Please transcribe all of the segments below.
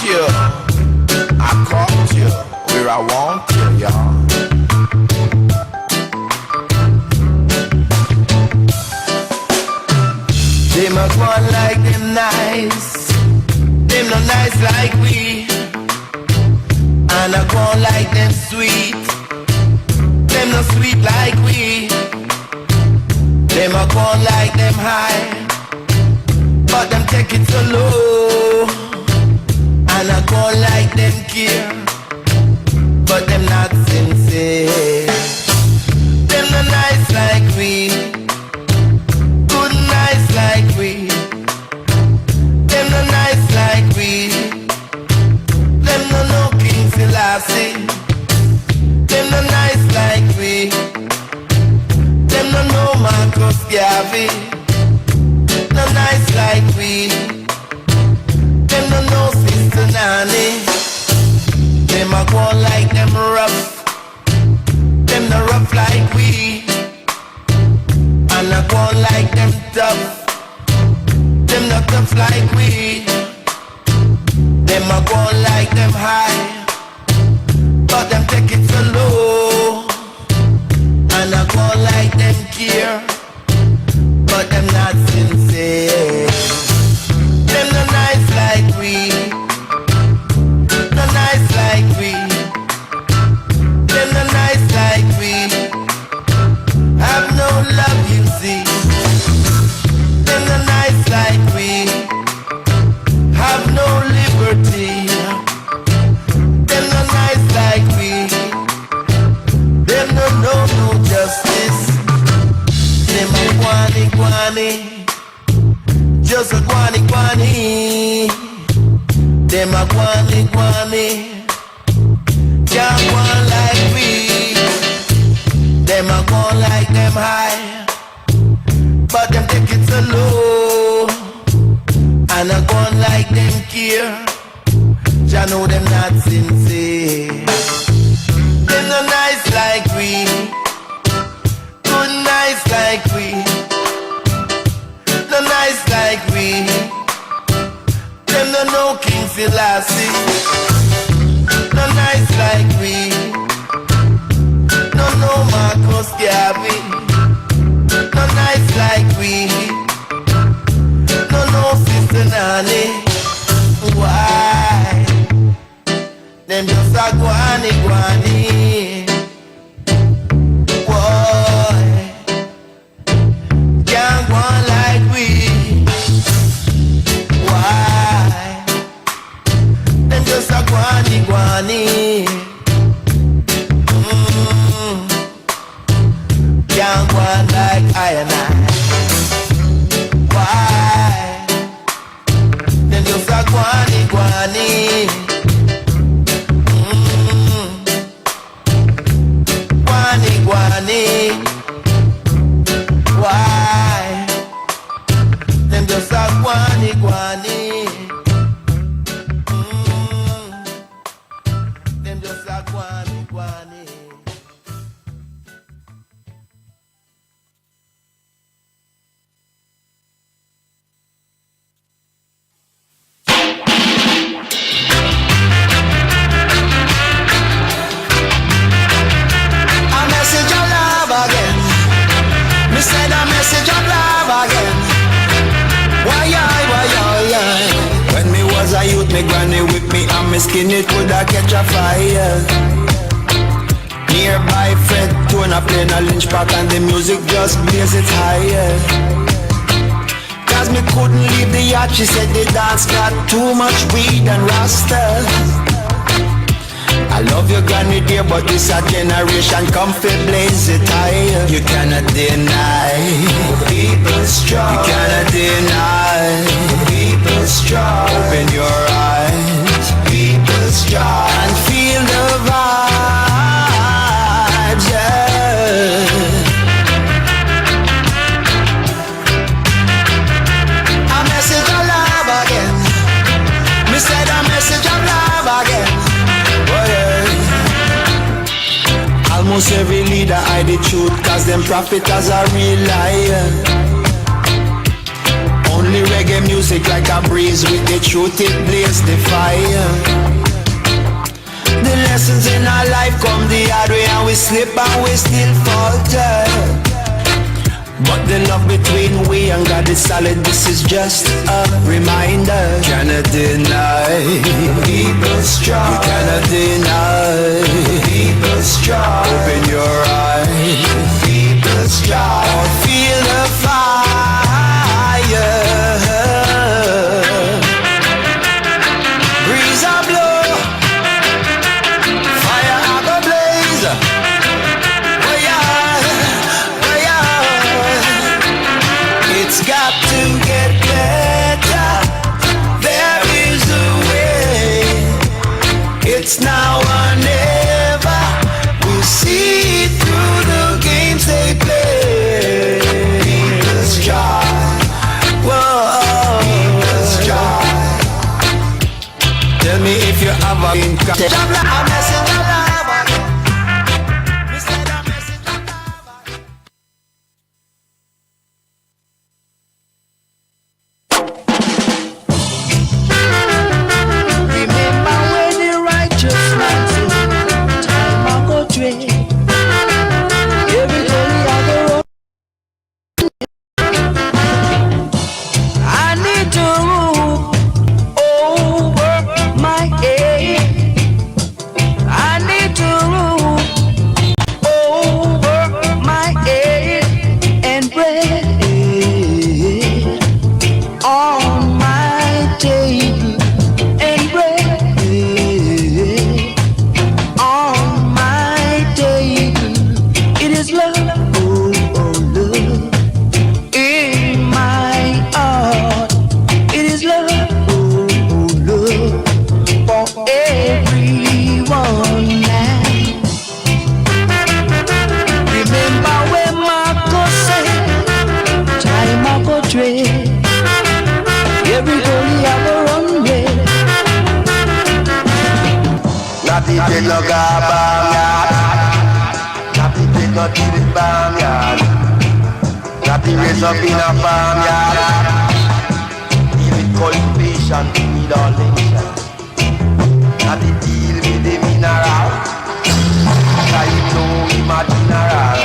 you. I caught you where I want you, y'all. Them a go on like them nice. Them no nice like we. And I go on like them sweet. Them no sweet like we. Them a go on like them high. But them take it so low. And I go on like them care. But them not sincere. Them no nice like we. Good nice like we. Them no nice like we. Them no King Selassie. Them no nice like we. Them no Marcus Garvey. No nice like we. Them no Sister Nanny. Them a go like them rough. Them no rough like we. And I go like them tough. Them not tough like we. Them a go like them high. But them take it so low. And I go like them care. But them not sincere. Them no nice like we. No nice like we. Them no nice like we. Have no love, you see. Them no nice like we. Have no liberty. Them no nice like we. Them no know no justice. Them a guani guani. Just a guani guani. Them a guani guani. Can't go on like we. Them a go like them high. But them take it so low. And a go like them care. Ya know them not sincere. Them no nice like we. Good nice like we. No nice like we. Them no know King Selassie. No nice like we. No Marcus Garvey. No nice like we. No Sister Nanny. Why? Them just a guani guani. Boy, can't go on like we. Why? Them just a guani guani. Can't go on like I and I. Why? Them just a guani guani. Guani guani. Why? Them just a guani guani. Them just a guani guani. Said a message of love again. Why? When me was a youth, me granny whip me and me skin it coulda catch a fire. Nearby Fred Tona playing a lynch pack and the music just blaze it higher. Cause me couldn't leave the yacht, she said the dance got too much weed and rasta. I love your granny dear, but this a generation come fi blaze it high. You cannot deny people's struggle. You cannot deny people's struggle. Open your eyes, people's struggle, and feel the vibes. Yeah. A message of love again. Me said a message of love again. Almost every leader hide the truth, cause them prophet as a real liar. Only reggae music like a breeze. With the truth it blaze the fire. The lessons in our life come the hard way, and we slip and we still falter. But the love between we and God is solid. This is just a reminder. Cannot deny people's strong. You cannot deny people's strong. Open your eyes, people's strong. Feel the fire. Breeze a blow, fire a go blaze. It's got to get better. There is a way. It's now or never. We'll see through the games they play. People's joy. Whoa. People's joy. Tell me if you have a message. Raise up in a farmyard. Deal with cultivation, need all nation. Not the deal with the mineral. Cause you know him a general.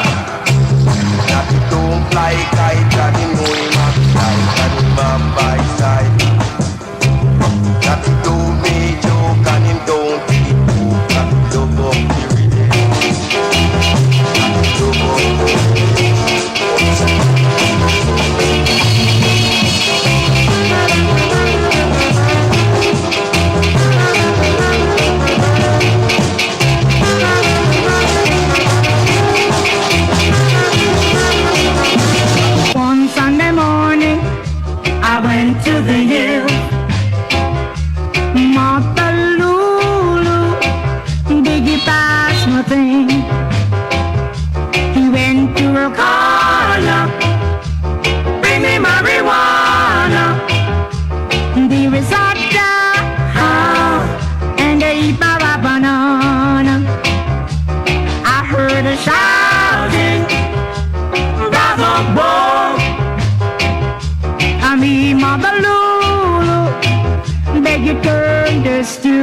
Not the don't fly kite, and you know him a fly, and him a by side. Not the don't make joke, and him don't eat poop, and love up the rhythm. Love up the rhythm. One Sunday morning, I went to the hill. Martha Lulu, Biggie passed nothing. He went to her corner, bring me marijuana. The risotto, and a heap of a banana. I heard her shouting, brother boy, I mean Mother Lulu, beg you turn this to.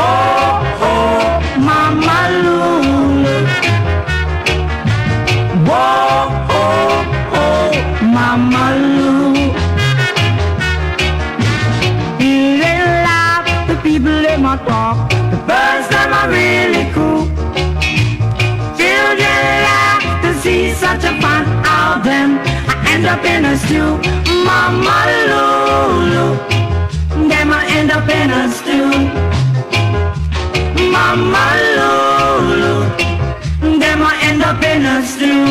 Oh, Mama Lulu. Oh, Mama Lulu. They laugh, the people they might talk, the birds them are really cool. Children laugh to see such a fun out them. I end up in a stew, Mama Lulu. Them I end up in a stew. Mama Lulu, them I end up in a stew.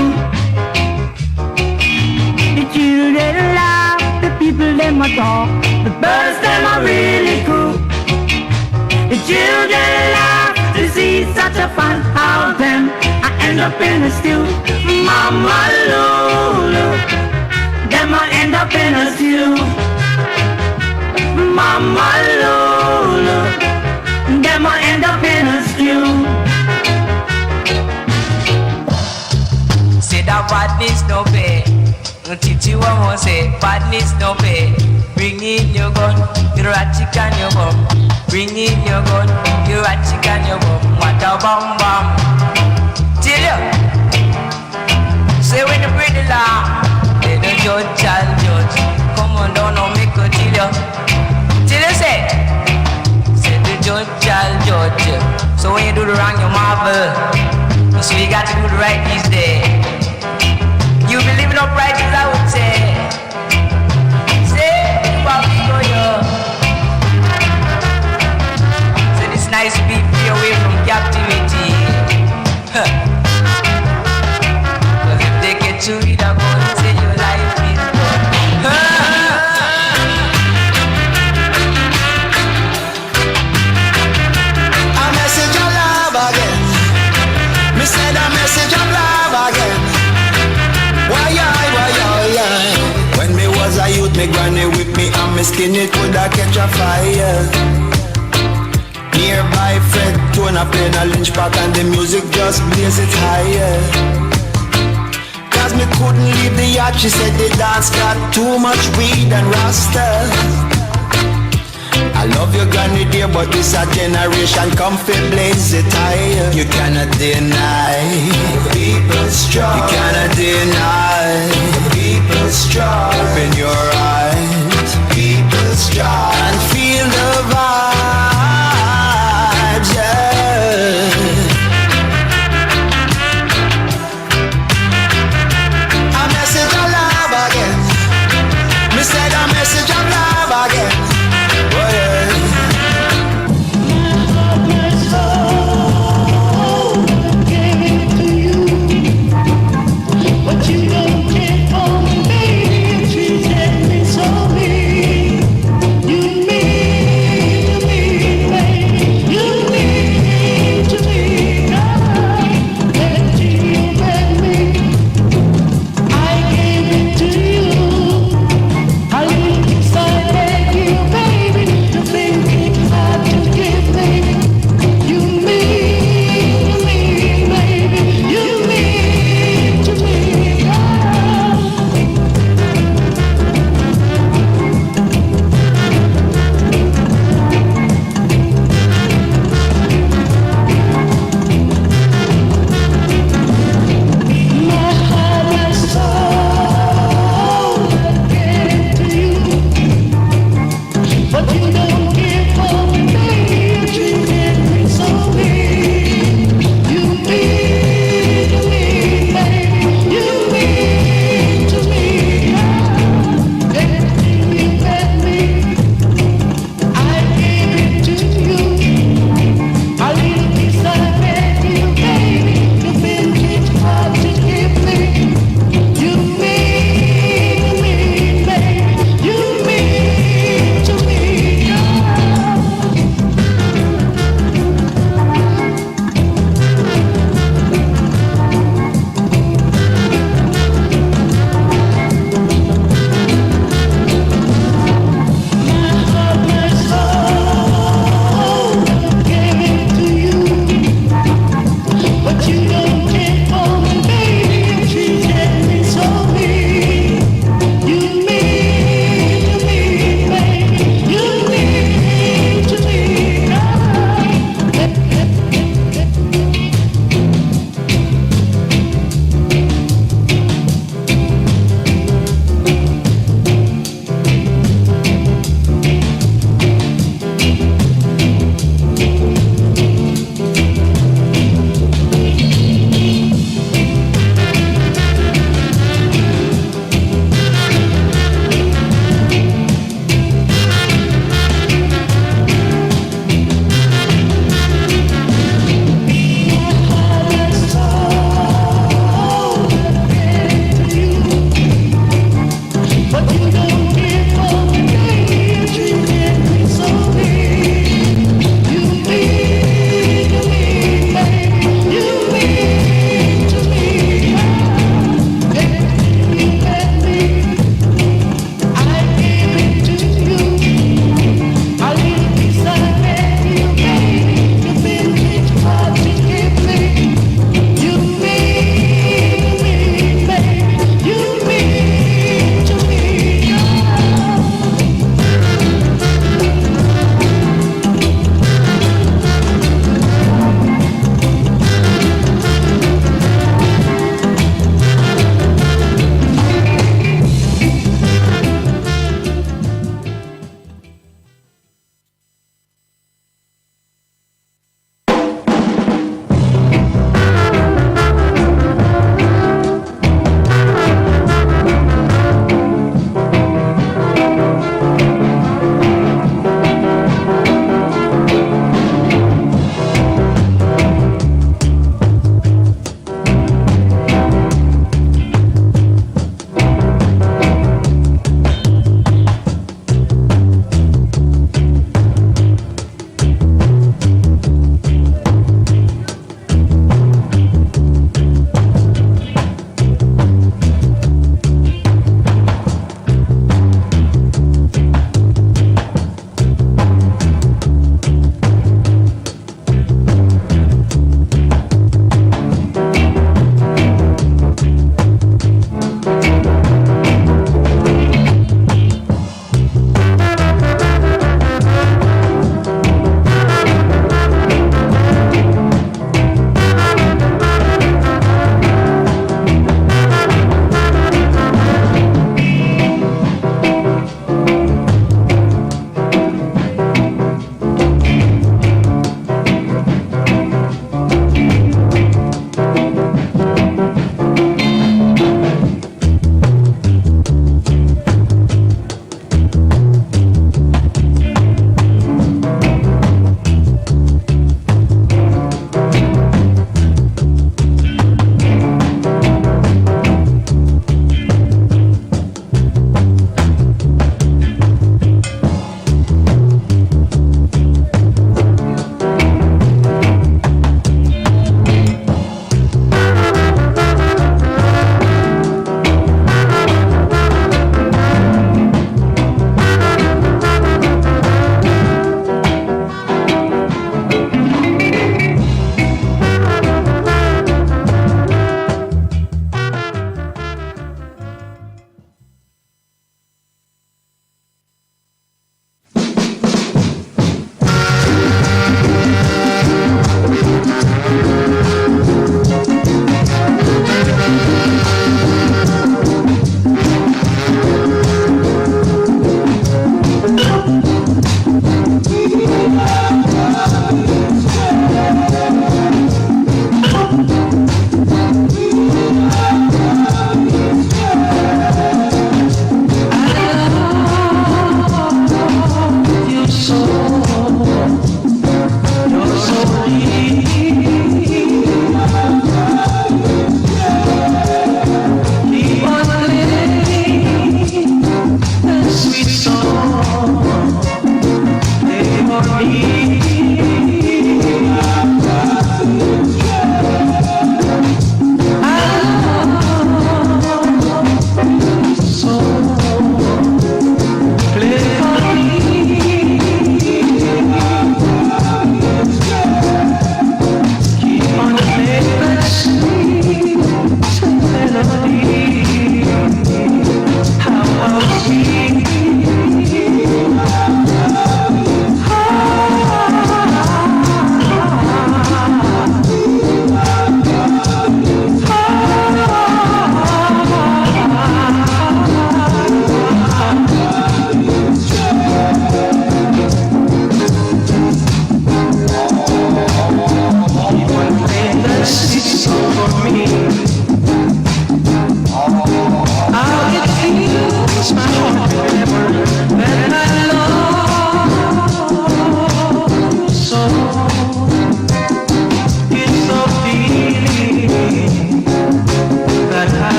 The children laugh, the people them a talk, the birds them are really cool. The children laugh to see such a fun out them. I end up in a stew, Mama Lulu, them I end up in a stew. Mama Lulu, them I end up in a stew. Say that what is no pay. Teach you one more say, badness no pay. Bring in your gun, your ratchet and your bum. Bring in your gun, your ratchet and your bum. What a bum bum. Tell you. Say when you break the law, they don't judge and judge. Come on down, now make a tell you. Tell you say the judge and judge. So when you do the wrong, you marvel. So you got to do the right these days. You be living upright as I would say. Say, Bobby, go yo. Say, it's nice to be free away from captivity. Cause if they get you, they're gonna say your life is gone. A message of love again. Me said a message of love again. Why? When me was a youth, me granny whip me and me skin it coulda catch a fire. Nearby Fred Tona playing a lynch pack and the music just blaze it higher. Cause me couldn't leave the yacht, she said the dance got too much weed and rasta. I love you granny dear, but this a generation come fi blaze it higher. You cannot deny people's struggle. You cannot deny people's struggle. Open your eyes, people's struggle, and feel the vibes, yeah. A message of love again. Me said a message of love again.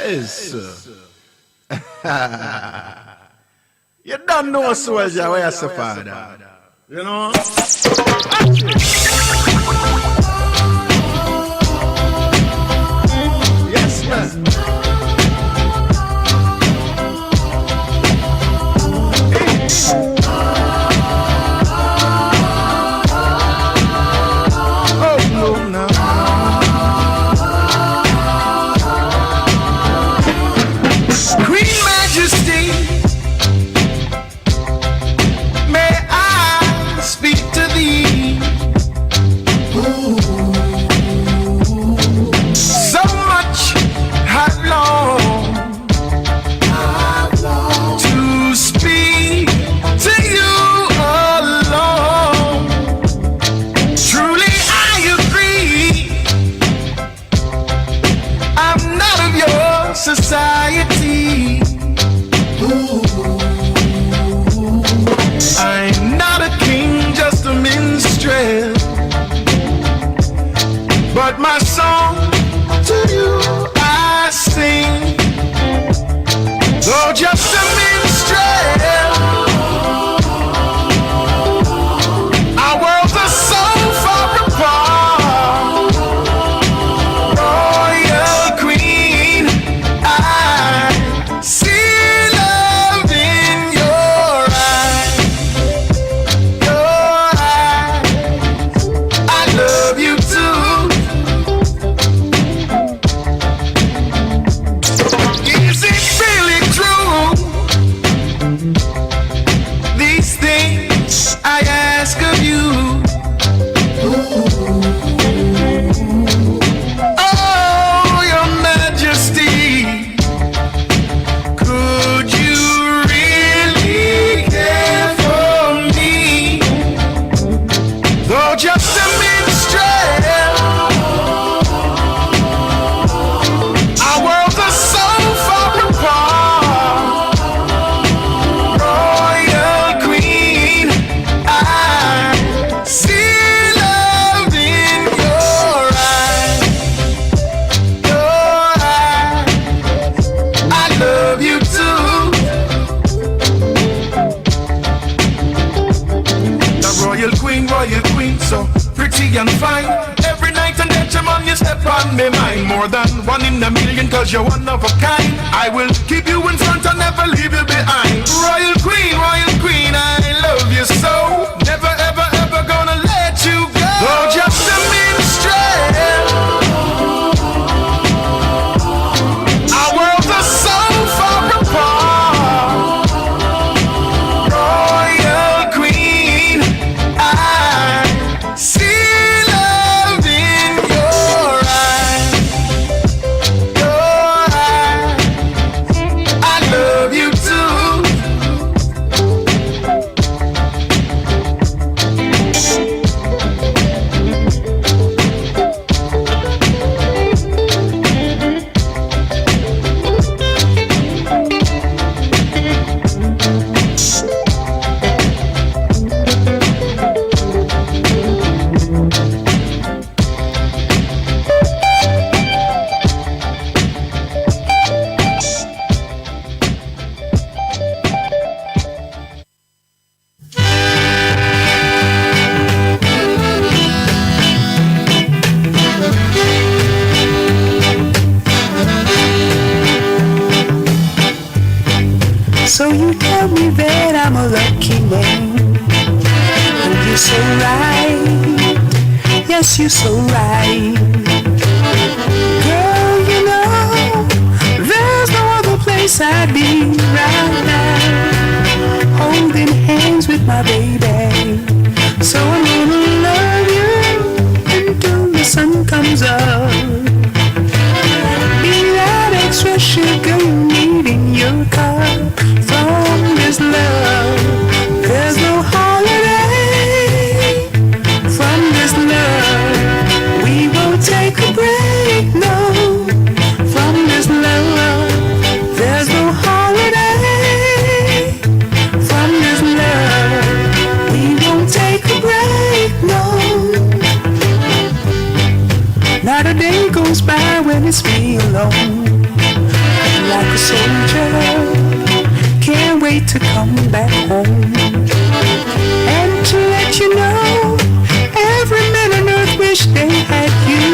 Yes. You don't know, soldier, where you say, Father. You know? Yes, man. Oh, no, no. Queen Majesty, may I speak to thee? So much I've longed to speak to you alone. Truly I agree, I'm not of your society. I'm not a king, just a minstrel. But my song to you I sing, though just a minstrel. Our worlds are so far apart. Royal Queen, I see love in your eyes. Your eyes, I love you too. Is it really true? These things I ask of you. Oh, Your Majesty, could you really care for me? Though just a minstrel, our worlds are so far apart. Royal Queen, I see love in your eyes. Your eyes, I love you too. The royal queen, so pretty and fine. Every night and day, man, you step on me mind. More than one in a million, cause you're one of a kind. I will keep you in front and never leave you behind. Royal queen, I love you so. Never, ever, ever gonna let you go. Though just a minstrel, our worlds are so far apart. Royal Queen, I see love in your eyes. Your eyes, I love you too. So you tell me that I'm a lucky man. Oh, you're so right. Yes, you're so right. Girl, you know, there's no other place I'd be right now, holding hands with my baby. So I'm gonna love you until the sun comes up. Be that extra sugar you need in your cup. From this love, there's no holiday. From this love, we won't take a break, no. From this love, there's no holiday. From this love, we won't take a break, no. Not a day goes by when it's me alone. like a soldier, can't wait to come back home. And to let you know, every man on earth wish they had you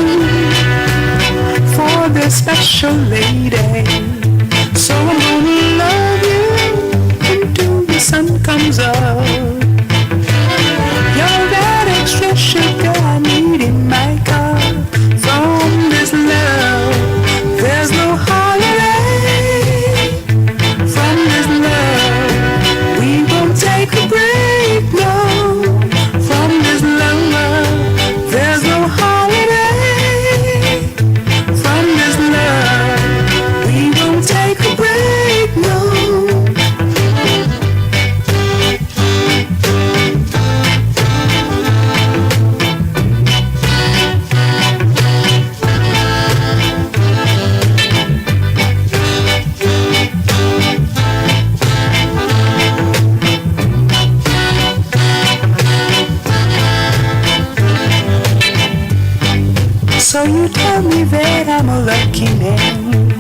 for their special lady. So I'm gonna love you until the sun comes up. You're that extra sugar I need in my cup. From this love, there's no holiday. From this love, we won't take a break, no. From this love, there's no holiday. From this love, we won't take a break, no. So you tell me that I'm a lucky man,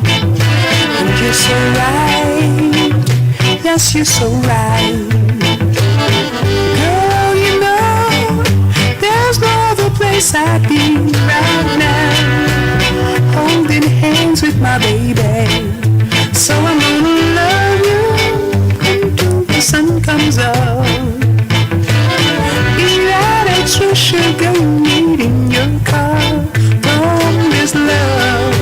and you're so right, yes you're so right. Girl, you know, there's no other place I'd be right now, holding hands with my baby. So I'm gonna love you until the sun comes up. Be that extra sugar you need in your car. From this love,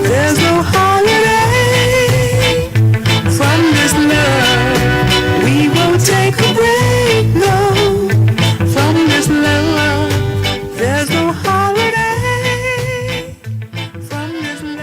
there's no holiday. From this love, we won't take a break, no. From this love, there's no holiday. From this love.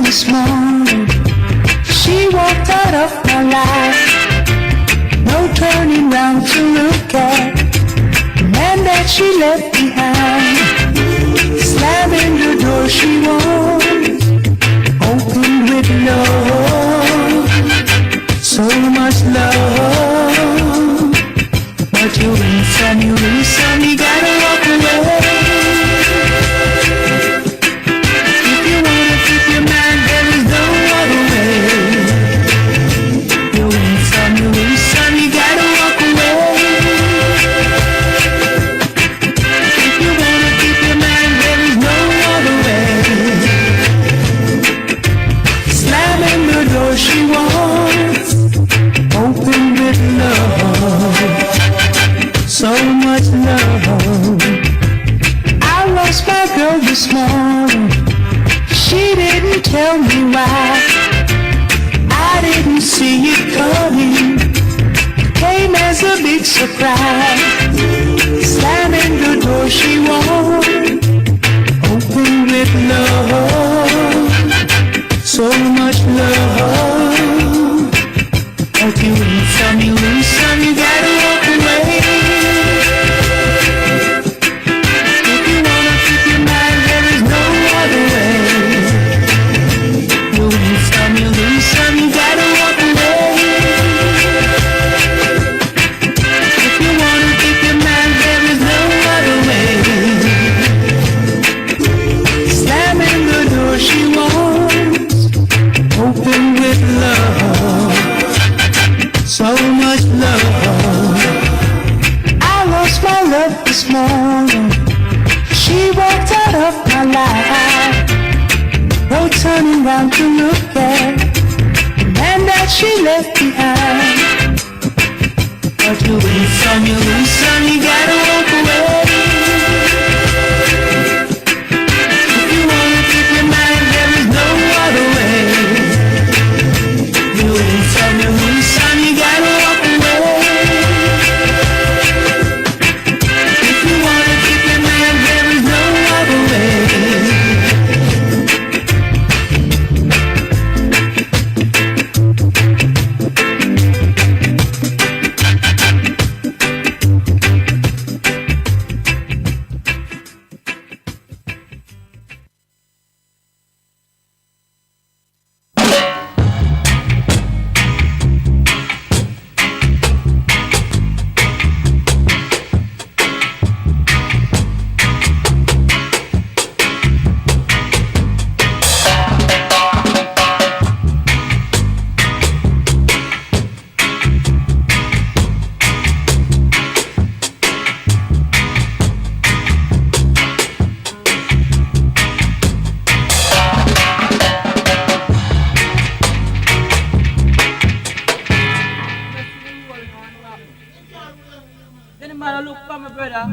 This morning, she walked out of my life. No turning round to look at the man that she left behind. Slamming the door she won't open with love. So much love, but you win some, you gotta walk away. She wants open with love, so much love. I lost my girl this morning. She didn't tell me why. I didn't see it coming. Came as a big surprise. Slamming the door she wants open with love, so much love. If you win some, you gotta walk away. If you wanna keep your mind, there is no other way. You win some, you gotta walk away. If you wanna keep your mind, there is no other way. Slamming the door she wants open with love, so much love. I lost my love this morning. She walked out of my life. No turning round to look at the man that she left behind. But you win some, you gotta walk away. If you wanna keep your mind, there is no other way. You win some, you gotta walk away. If you wanna keep your mind, there is no other way. man, look for my brother.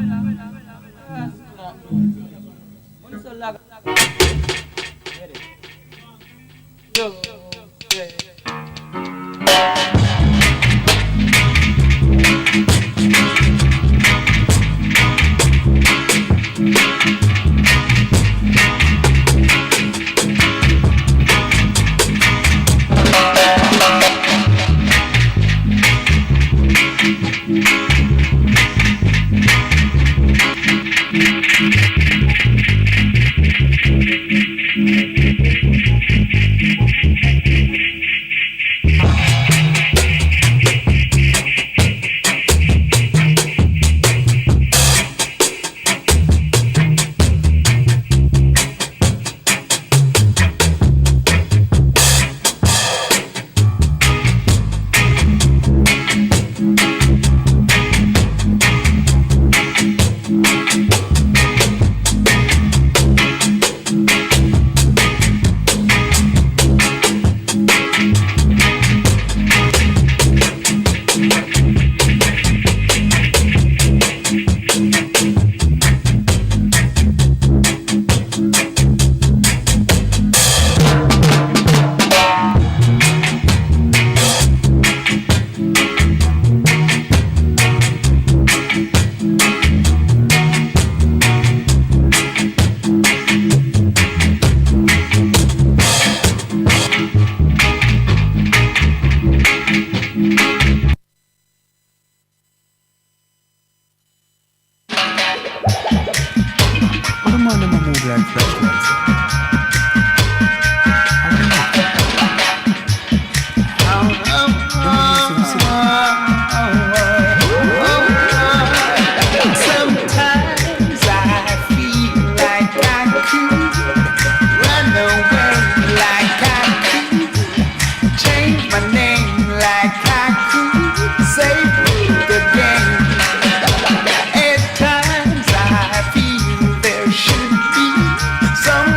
Some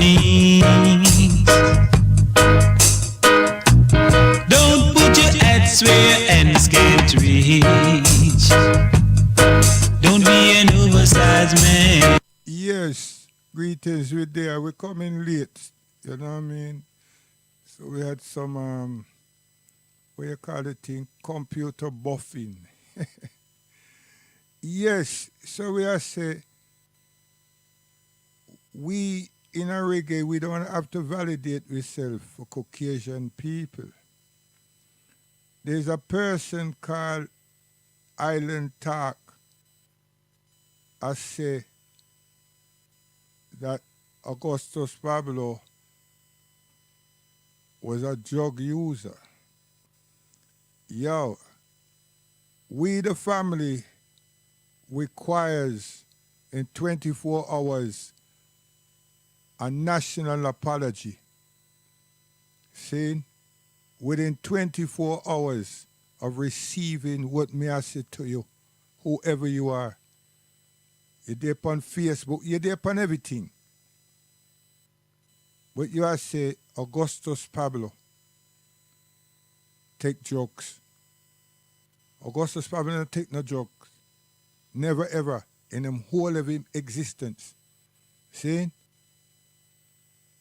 knees. Don't put your heads where ends can't reach. Don't be an oversized man. Yes, greetings. We're there. We're coming late. You know what I mean? So we had some, what you call the thing? Computer buffing. Yes, so we are say, we in a reggae, we don't have to validate ourselves for Caucasian people. There's a person called Island Talk. I say that Augustus Pablo was a drug user. Yo, we the family requires in 24 hours a national apology. See, within 24 hours of receiving what may I say to you, whoever you are. You're there on Facebook, you're there on everything. But you are say, Augustus Pablo, take drugs. Augustus Pablo don't take no drugs. Never ever in the whole of his existence. See?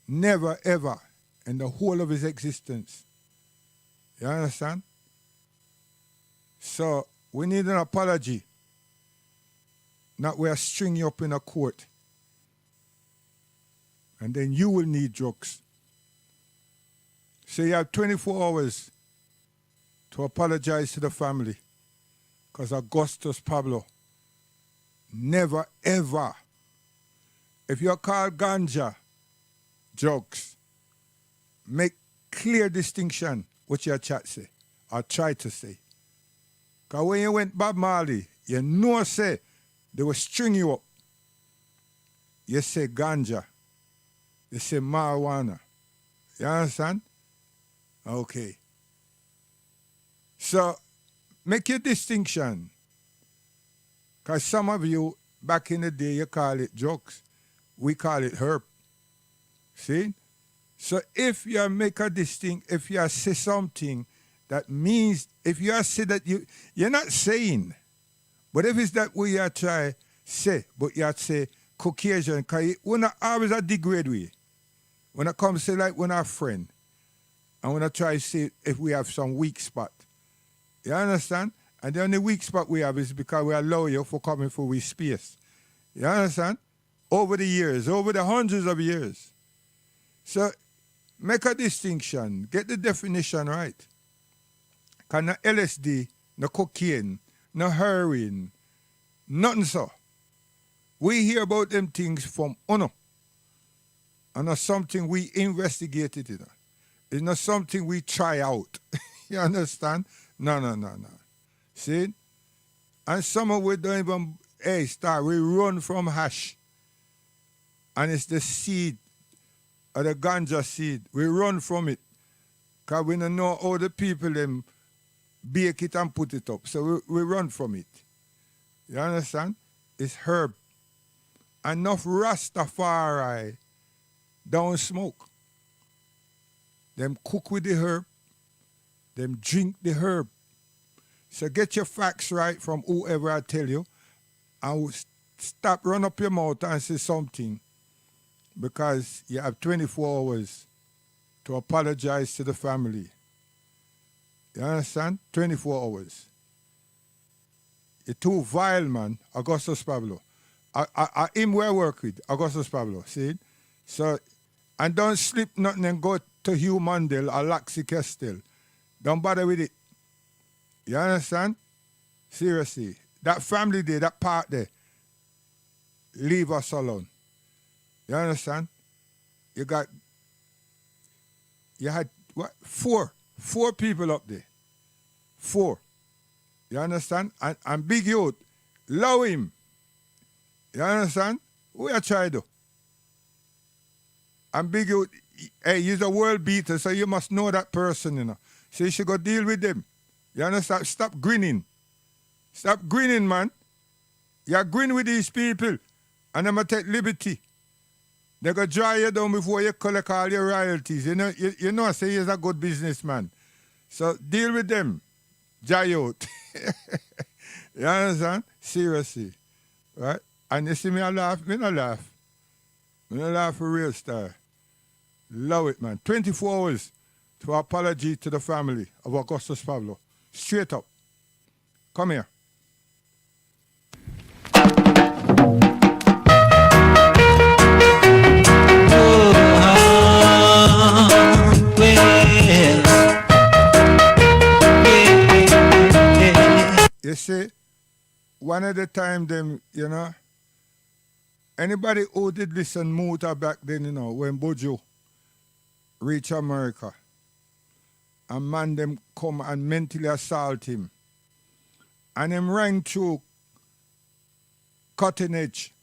Never ever in the whole of his existence. You understand? So we need an apology. Not where I string you up in a court. And then you will need drugs. So you have 24 hours to apologize to the family. Because Augustus Pablo never ever, if you're called ganja, drugs, make clear distinction what your chat say, or try to say. Because when you went Bob Marley, you know say, they will string you up. You say ganja. You say marijuana. You understand? Okay. So, make your distinction. Because some of you, back in the day, you call it drugs. We call it herb. See? So if you make a distinct, if you say something that means, if you say that you're not saying, but if it's that way you try say, but you say Caucasian, because we're not always a degrade way. When I come say like when our friend, and when I try to say if we have some weak spot. You understand? And the only weak spot we have is because we allow you for coming for we space. You understand? Over the years, over the hundreds of years. So make a distinction. Get the definition right. Because no LSD, no cocaine, no heroin, nothing so. We hear about them things from UNO. And not something we investigated. It's not something we try out. You understand? No. See? And some of we don't even, we run from hash. And it's the seed, or the ganja seed. We run from it. Because we don't know how the people them bake it and put it up. So we run from it. You understand? It's herb. Enough Rastafari don't smoke. Them cook with the herb. Them drink the herb. So get your facts right from whoever I tell you. And stop run up your mouth and say something. Because you have 24 hours to apologize to the family. You understand? 24 hours. You're too vile, man. Augustus Pablo. I him where I work with, Augustus Pablo. See? So, and don't slip nothing and go to Hugh Mandel or Laxi Kestel. Don't bother with it. You understand? Seriously. That family there, that part there, leave us alone. You understand? You had what? Four people up there. 4. You understand? And big youth, love him. You understand? We are trying to. And big youth, he's a world beater, so you must know that person, you know. So you should go deal with them. You understand? Stop grinning. Stop grinning, man. You grin with these people, and I'm going to take liberty. They go dry you down before you collect all your royalties. You know, say he's a good businessman. So deal with them. Dry out. You understand? Seriously. Right? And you see me, I laugh. Me not laugh. Me not laugh for real star. Love it, man. 24 hours to apology to the family of Augustus Pablo. Straight up. Come here. You see, one of the time them, you know, anybody who did listen Muta back then, you know, when Bojo reach America, a man them come and mentally assault him. And him rang through cutting edge.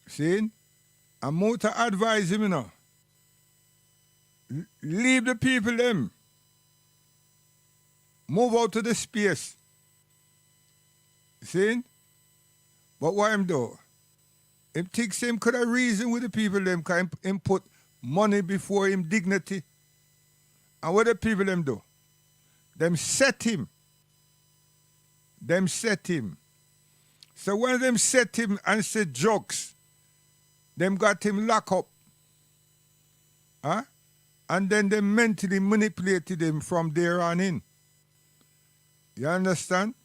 See? And Muta advise him, you know, leave the people them. Move out to the space. See? But what him do? Him thinks him could have reason with the people them, because him put money before him dignity. And what the people them do? Them set him. Them set him. So when them set him and said jokes, them got him locked up. Huh? And then they mentally manipulated him from there on in. You understand?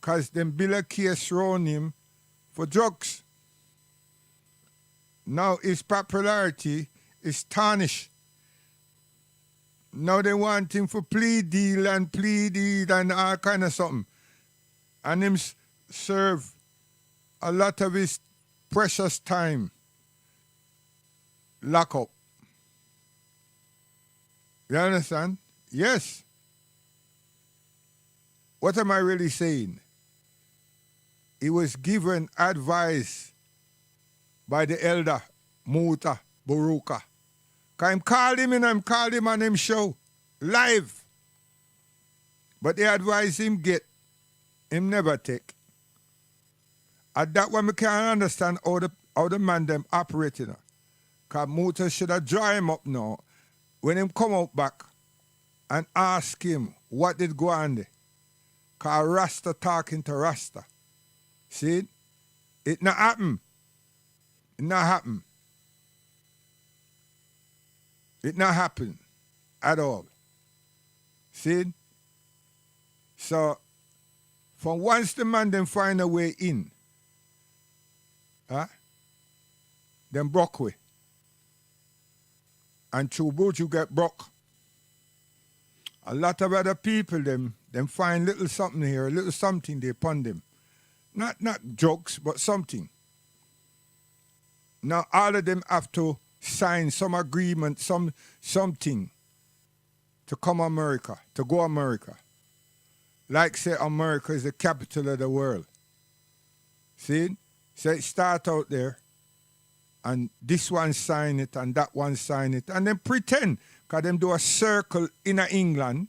Because them build a case around him for drugs. Now his popularity is tarnished. Now they want him for plea deal and all kind of something. And him serve a lot of his precious time lock up. You understand? Yes. What am I really saying? He was given advice by the elder Muta Buruka. Because I called him on him show, live. But the advice him get, him never take. At that one, I can't understand how the man them operating. Because Muta should have dry him up now. When him come out back and ask him what did go on there. Because Rasta talking to Rasta. See? It not happen. It not happen. It not happen at all. See? So, from once the man them find a way in, them broke way. And through both you get broke. A lot of other people, them find little something here, a little something they upon them. Not jokes, but something. Now all of them have to sign some agreement, something to come America, to go America. Like say America is the capital of the world. See? So it start out there, and this one sign it, and that one sign it, and then pretend, because them do a circle in England,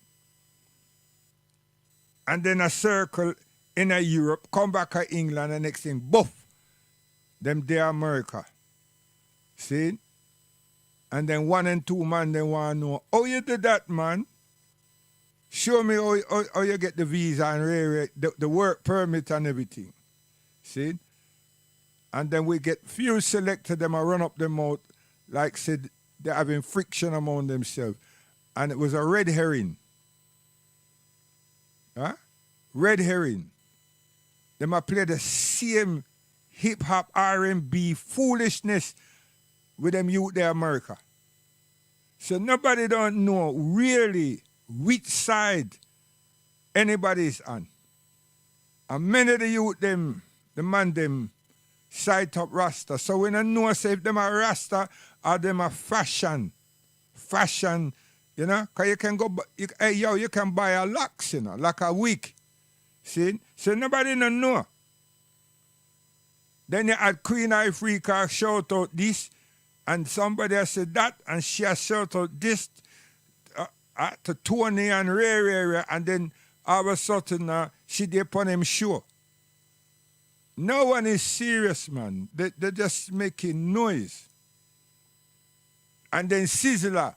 and then a circle in Europe, come back to England, and next thing, boof, them there America. See? And then 1 and 2 man, they want to know, how you did that, man? Show me how you get the visa and the work permit and everything. See? And then we get few selected them and run up them out, like said, they're having friction among themselves. And it was a red herring. Huh? Red herring. Them a play the same hip-hop R&B foolishness with them youth there America. So nobody don't know really which side anybody's on. And many of the youth them, the man them, side up Rasta. So we don't know say if them are Rasta or them are fashion. Fashion, you know, because you can go, you can buy a locks, you know, like a wig. See? So nobody don't know. Then you had Queen Ifrica shout out this, and somebody has said that, and she has shout out this to Tony and Ray, and then all of a sudden she did upon him show. No one is serious, man. They're just making noise. And then Sizzler,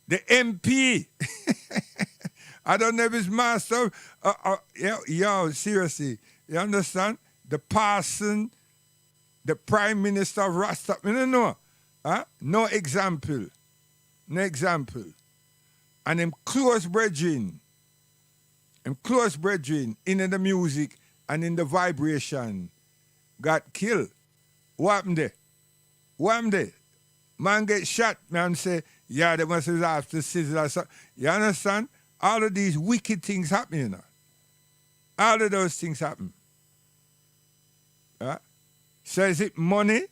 the MP. I don't know if it's master. Seriously. You understand? The parson, the prime minister of Rasta. I don't know. No example. No example. And them close brethren in the music and in the vibration got killed. What happened there? What happened there? Man get shot, man say, yeah, they must have after Sizzler. You understand? All of these wicked things happen, you know. All of those things happen. So is it money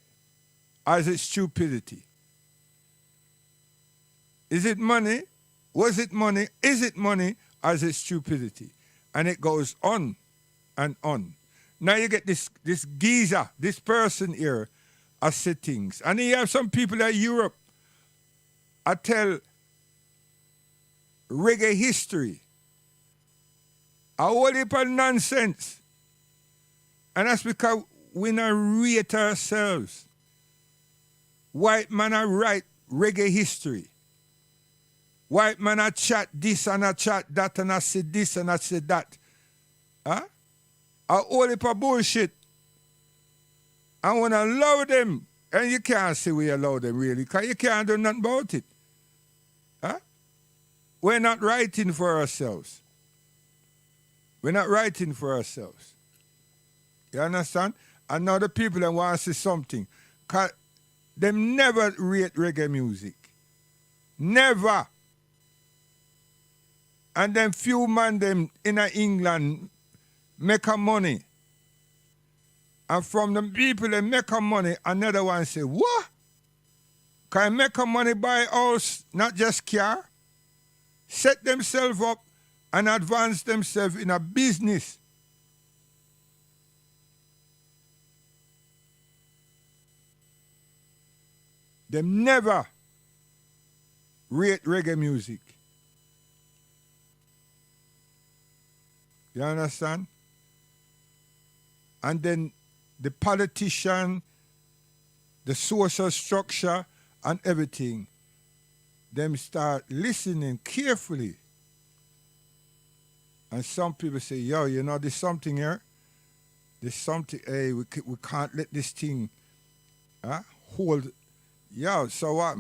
or is it stupidity? Is it money? Was it money? Is it money or is it stupidity? And it goes on and on. Now you get this geezer, this person here, I say things. And you have some people in Europe, I tell reggae history. A whole heap of nonsense. And that's because we not rate ourselves. White man are write reggae history. White man a chat this and a chat that and I say this and I say that. A whole heap of bullshit. I want to allow them. And you can't say we allow them really, because you can't do nothing about it. We're not writing for ourselves. We're not writing for ourselves. You understand? And now the people that want to say something, because they never rate reggae music. Never. And then few man them in England make a money. And from the people that make a money, another one say, what? Can make a money buy house, not just car? Set themselves up and advance themselves in a business. They never rate reggae music. You understand? And then the politician, the social structure, and everything, them start listening carefully. And some people say, yo, you know, there's something here. There's something, hey, we can't let this thing hold. Yo, so what?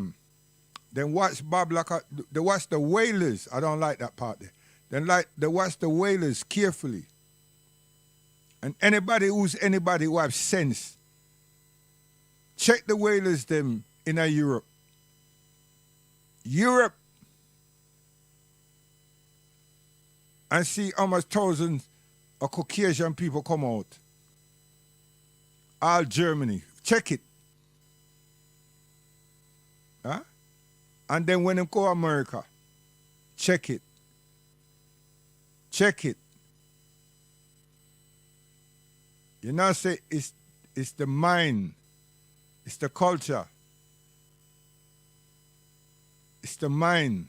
Then watch Bob like they watch the Wailers. I don't like that part there. Then they watch the Wailers carefully. And anybody who have sense, check the Wailers them in Europe. Europe. And see how much thousands of Caucasian people come out. All Germany. Check it. And then when they go to America, check it. Check it. You know, say it's the mind, it's the culture, it's the mind.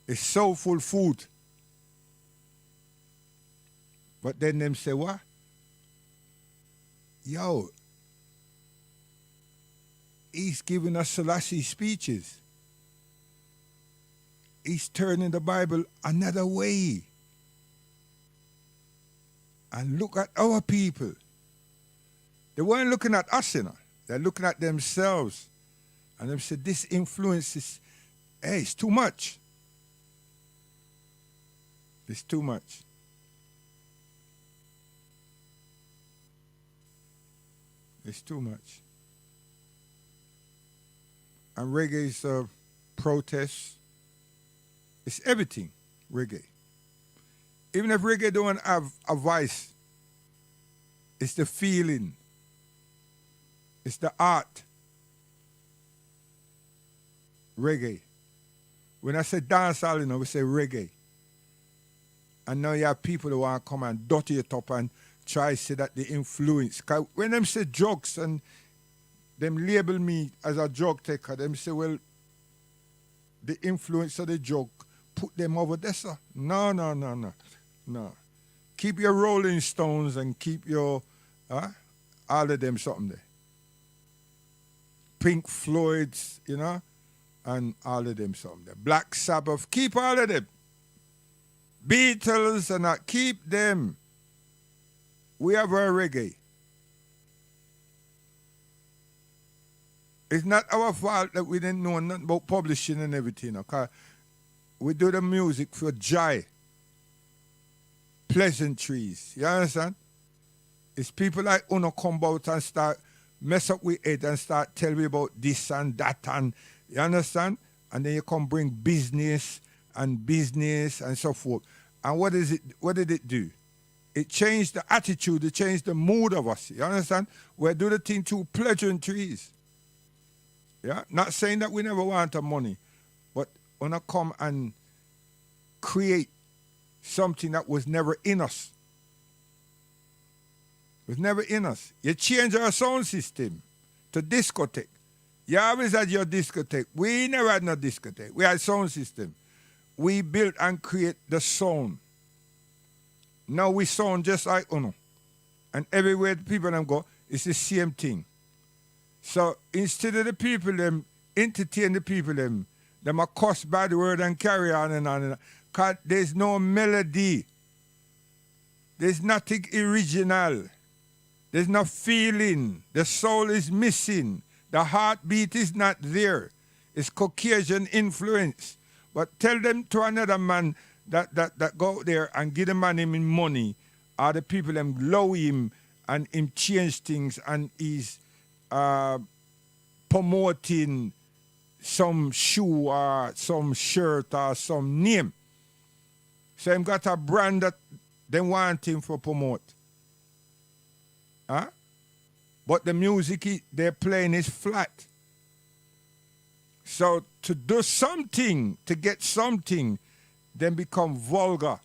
It's soulful food. But then them say, what? Yo, he's giving us Selassie speeches. He's turning the Bible another way. And look at our people. They weren't looking at us, you know. They're looking at themselves. And they said, this influence is, hey, it's too much. It's too much. It's too much. And reggae is a protest. It's everything, reggae. Even if reggae don't have a voice, it's the feeling. It's the art. Reggae. When I say dancehall, you know, we say reggae. And now you have people who want to come and dirty it up and try to say that the influence. Because when them say drugs and them label me as a drug taker, them say, well, the influence of the drug put them over there, sir. No, no, no, no, no. Keep your Rolling Stones and keep your, all of them something there. Pink Floyd's, you know, and all of them something there. Black Sabbath, keep all of them. Beatles and that, keep them. We have our reggae. It's not our fault that we didn't know nothing about publishing and everything. Okay? We do the music for joy, pleasantries. You understand? It's people like Uno come out and start mess up with it and start tell me about this and that and you understand? And then you come bring business and so forth. And what did it do? It changed the attitude, it changed the mood of us. You understand? We do the thing through pleasantries. Yeah? Not saying that we never want the money, but wanna come and create something that was never in us. It was never in us. You change our sound system to discotheque. You always had your discotheque. We never had no discotheque. We had sound system. We built and create the sound. Now we sound just like Uno. And everywhere the people them go, it's the same thing. So instead of the people them entertain the people them are cuss by the word and carry on and on and on. Because there's no melody. There's nothing original. There's no feeling. The soul is missing. The heartbeat is not there. It's Caucasian influence. But tell them to another man that go out there and give the man him money, or the people them low him and him change things and he's promoting some shoe or some shirt or some name. So him got a brand that they want him for promote. Huh? But the music they're playing is flat. So to do something, to get something, then become vulgar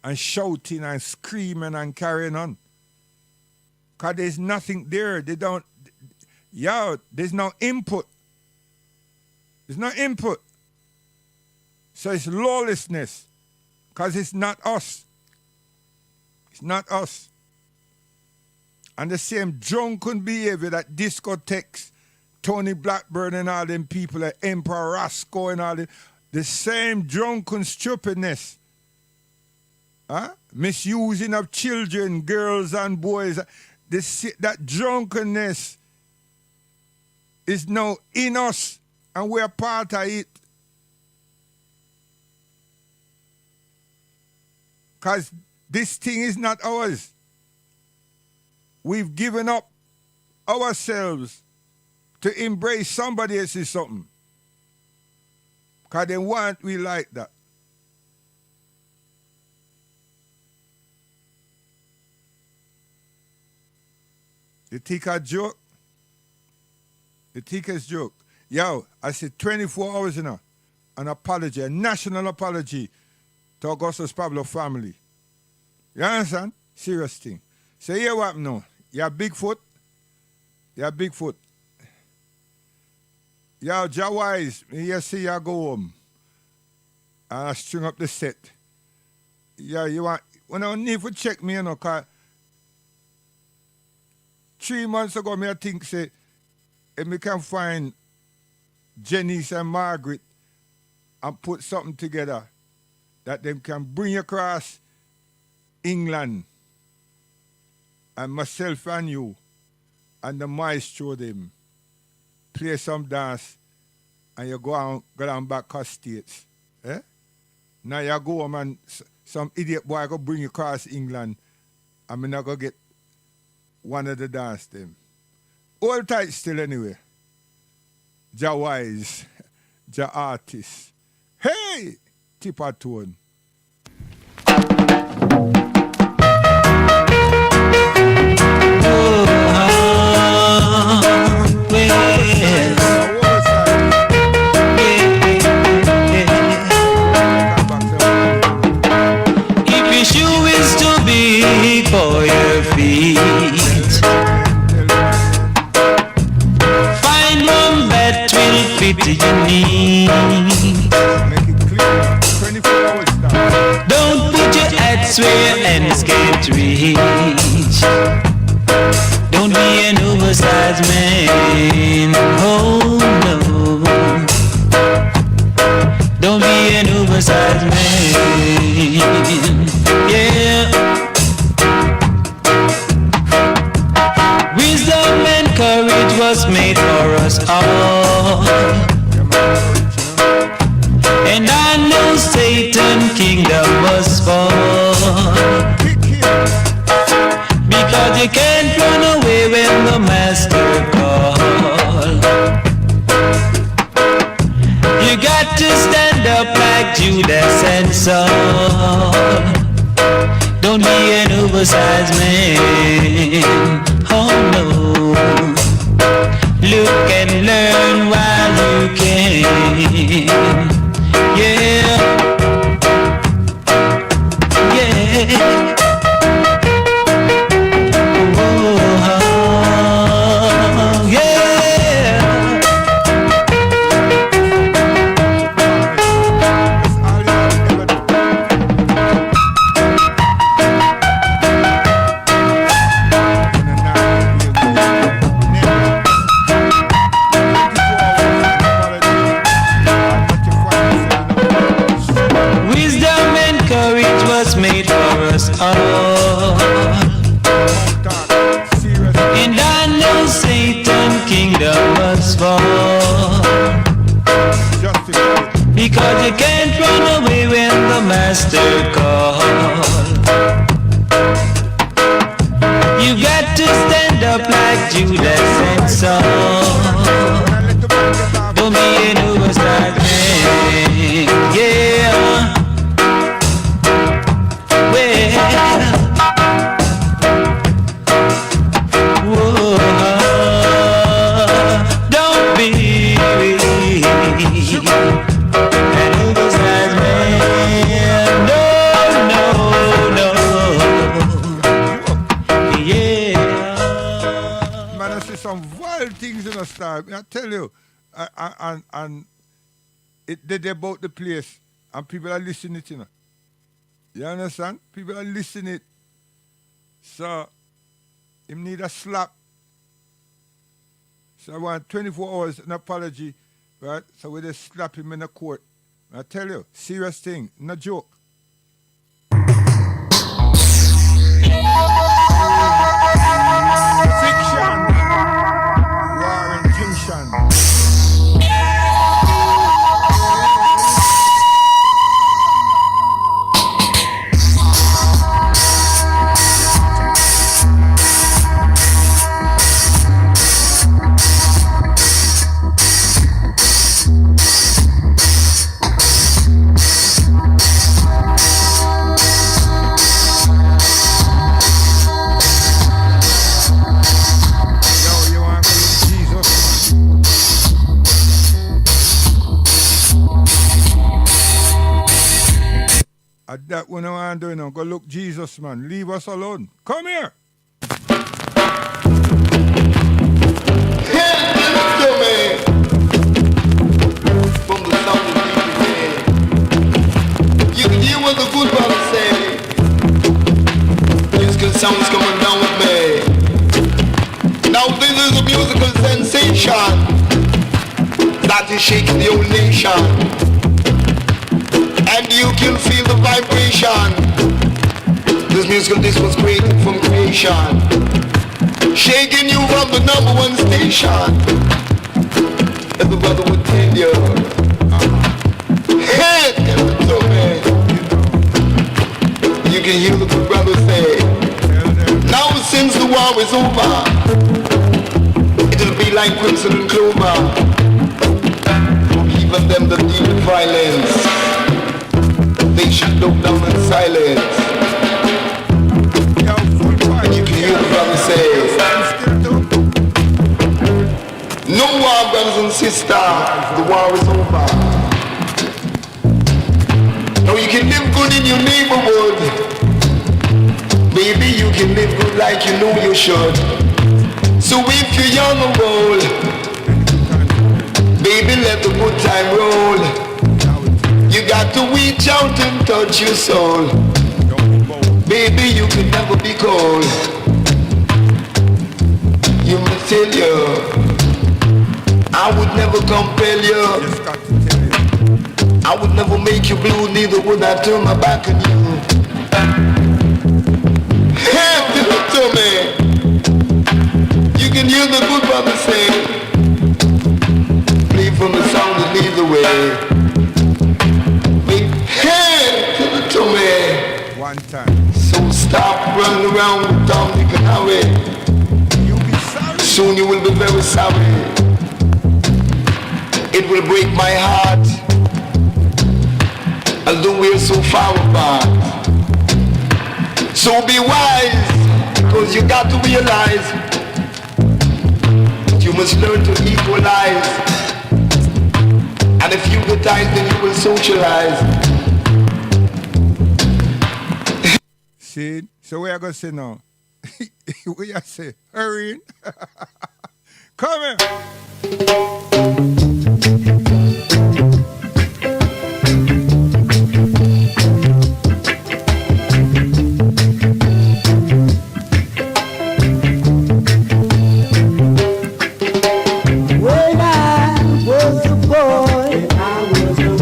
and shouting and screaming and carrying on. Because there's nothing there. There's no input. There's no input. So it's lawlessness. Because it's not us. It's not us. And the same drunken behavior that discotheques, Tony Blackburn and all them people, like Emperor Roscoe and all them, the same drunken stupidness. Misusing of children, girls and boys. That drunkenness is now in us and we're part of it. Because this thing is not ours. We've given up ourselves to embrace somebody else's something. Because they want we like that. You think a joke? You think it's joke? Yo, I said 24 hours in an apology, a national apology to Augustus Pablo family. You understand? Serious thing. So here what now? You're Bigfoot. You're Bigfoot. Yo, Jawise, you see you go home. And I string up the set. Yeah, you want, when I need to check me, you know, because 3 months ago, I think, say, if we can find Janice and Margaret and put something together that them can bring across England and myself and you and the maestro them play some dance and you go down back to States. Eh? Now you go home and some idiot boy go bring you across England and I'm not going to get one of the dance them. All tight still anyway. Ja wise, ja artist. Hey! Tip a tone. If your shoe is too big for your feet, find one that will fit your need. was made for us all. And I know Satan's kingdom must fall, because you can't run away when the master calls. You got to stand up like Judas and Saul. Don't be an oversized man, oh no. Look and learn while you can. Yeah, yeah. Oh, yeah. Wisdom and courage was made for us all. And I know Satan's kingdom must fall, because you can't run away when the master calls. You got to stand up like Judas and Saul. Don't be an oversized man, yeah. Well, don't be an oversized man. No, yeah. Man, I see some wild things in the style. I tell you, and it did about the place, and people are listening to it, you know. You understand? People are listening. So, him need a slap. So I want 24 hours an apology, right? So we just slap him in the court. I tell you, serious thing, no joke. Fiction. War and junction. That we don't want to do now. Go look Jesus, man. Leave us alone. Come here. From the sound of music, you can hear what the good brother say. Musical sounds coming down with me. Now this is a musical sensation that is shaking the whole nation. And you can feel the vibration. This musical disc was created from creation, shaking you from the #1 station. As the brother would tell you, hey, so man, you can hear the good brother say, now since the war is over, it'll be like crimson and clover. Even them that deal with violence, they should look down in silence. And you can hear the brother say, no war, brothers and sisters, the war is over. Now you can live good in your neighborhood. Baby, you can live good like you know you should. So if you're young or old, baby, let the good time roll. You got to reach out and touch your soul. Baby, you can never be cold. You must tell you, I would never compel you. I would never make you blue, neither would I turn my back on you. Hey, listen to me. You can hear the good brother say, lead the way. Big hand to the tummy. One time. So stop running around with Tom, Dick and Harry. You'll be sorry. Soon you will be very sorry. It will break my heart, although we're so far apart. So be wise, because you got to realize that you must learn to equalize. And if you get tired, then you will socialize. See? So what you going to say now? What you say? Hurry. Come here. When I was a boy,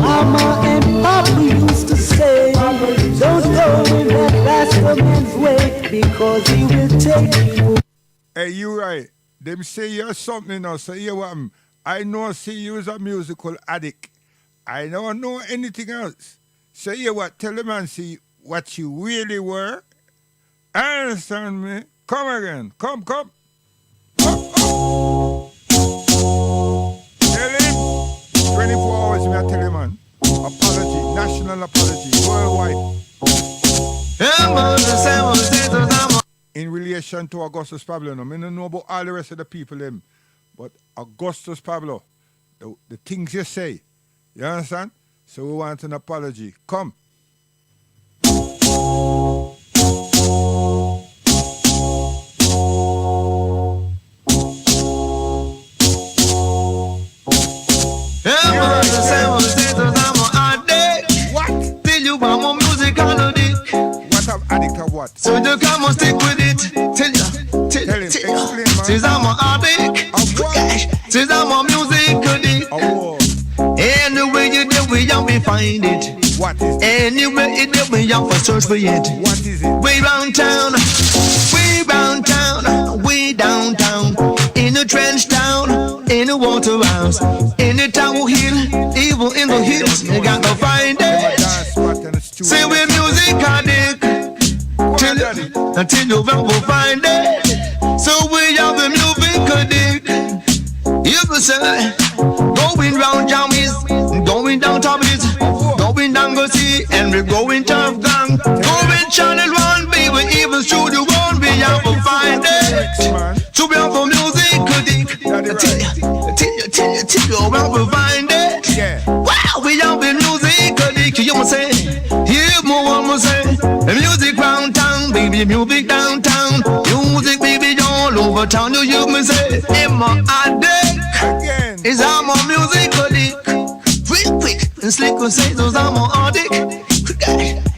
Mama and Papa used to say, don't go in that bastard man's way because he will take you. Hey, you right. Them say you're something else. So you what? I know see you as a musical addict. I don't know anything else. So you what? Tell them and see what you really were. Understand me? Come again. Come. Tell him. 24 hours, me I tell him, man. Apology. National apology. Worldwide. In relation to Augustus Pablo, no, I don't know about all the rest of the people, them, but Augustus Pablo, the things you say, you understand? So we want an apology. Come. What? Till you want more music on the dick. What I'm addict of what? So you come and stick with it. Tell Him, explain, man. Since I'm an addict, Of what? since I'm a music addict. Oh, Anyway you do, we have to find it. what is it? Anyway you do, we have to search for it. What is it? Way round town, way downtown, in the trench town, in the water house, in the tower hill, even in the hills, you got to find Them a it. dance spot in the studio. Say we're music addict, until you will find it. So we have the music addict. You can say, going round jammies, going down Tubbies, going down go see, and we're going tough gang. Going channel 1, baby, even Studio 1, we have to find it. So we have a music addict. Till you have to find it. Yeah. Wow, we have the music addict. You must say, hear more one must say, the music round town, baby, music downtown, music, baby, all over town. You must say, I'm a addict. Again. Is I'm a music addict. Quick, and slick and say, those I'm a addict.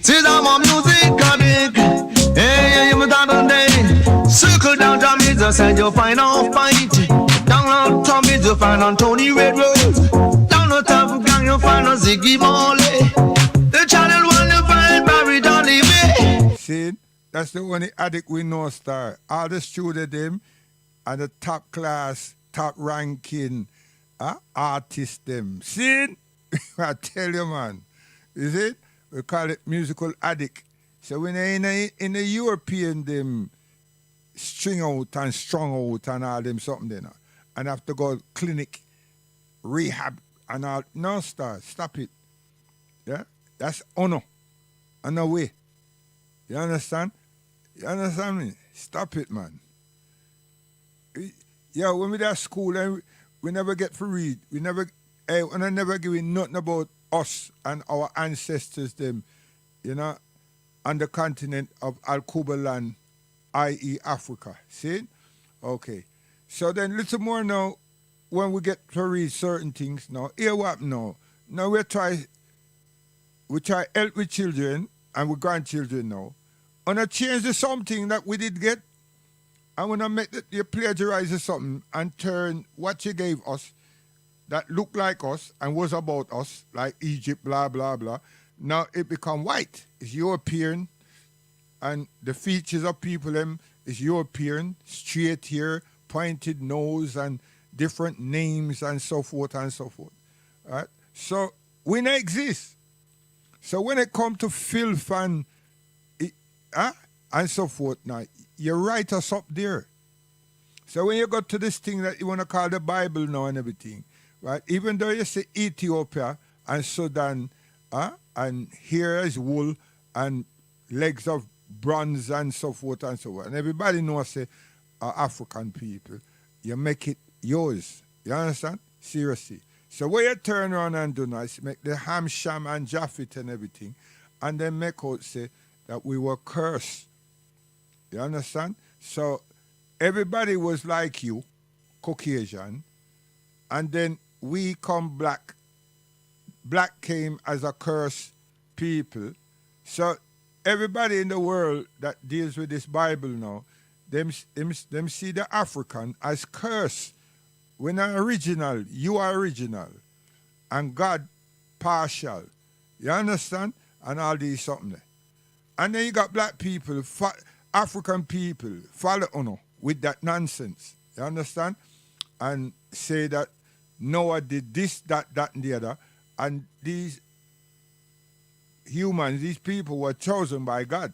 Says I'm a music addict. Hey, you must on day. Circle down to me, just said you'll find off fight. Down on Tommy, you'll find on Tony Red Rose. Down on top of gang, you'll find on Ziggy Marley. The channel 1, you find Barry Dolly. See, that's the only addict we know, star. All the students, them, and the top class, top ranking artists, them. See, I tell you, man. Is it? We call it musical addict. So when they in the European, them string out and strung out and all them something, you know, and have to go clinic, rehab, and all. No, star, stop it. Yeah? That's honor. And no way. You understand? You understand me? Stop it, man. Yeah, when we at school and we never get to read. We never and I never give nothing about us and our ancestors, them, you know, on the continent of Al-Kuba land, i.e. Africa. See? Okay. So then little more now, when we get to read certain things now, hear what now? Now we try help with children and with grandchildren now. And I change the something that we did get. I want to make that you plagiarize something and turn what you gave us that looked like us and was about us, like Egypt, blah, blah, blah. Now it become white. It's European. And the features of people them is European, straight hair, pointed nose, and different names and so forth and so forth. Right? So we not exist. So when it come to filth and so forth now, you write us up there. So when you go to this thing that you want to call the Bible now and everything, right? Even though you say Ethiopia and Sudan, and here is wool and legs of bronze and so forth and so on. And everybody knows say African people, you make it yours. You understand? Seriously. So what you turn around and do now is make the Ham, Sham and Japheth and everything, and then make out say that we were cursed. You understand? So everybody was like you, Caucasian, and then we come black. Black came as a cursed people. So everybody in the world that deals with this Bible now, them see the African as cursed. We're not original. You are original. And God partial. You understand? And all these something there. And then you got black people, African people, follow with that nonsense. You understand? And say that Noah did this, that, and the other. And these humans, these people were chosen by God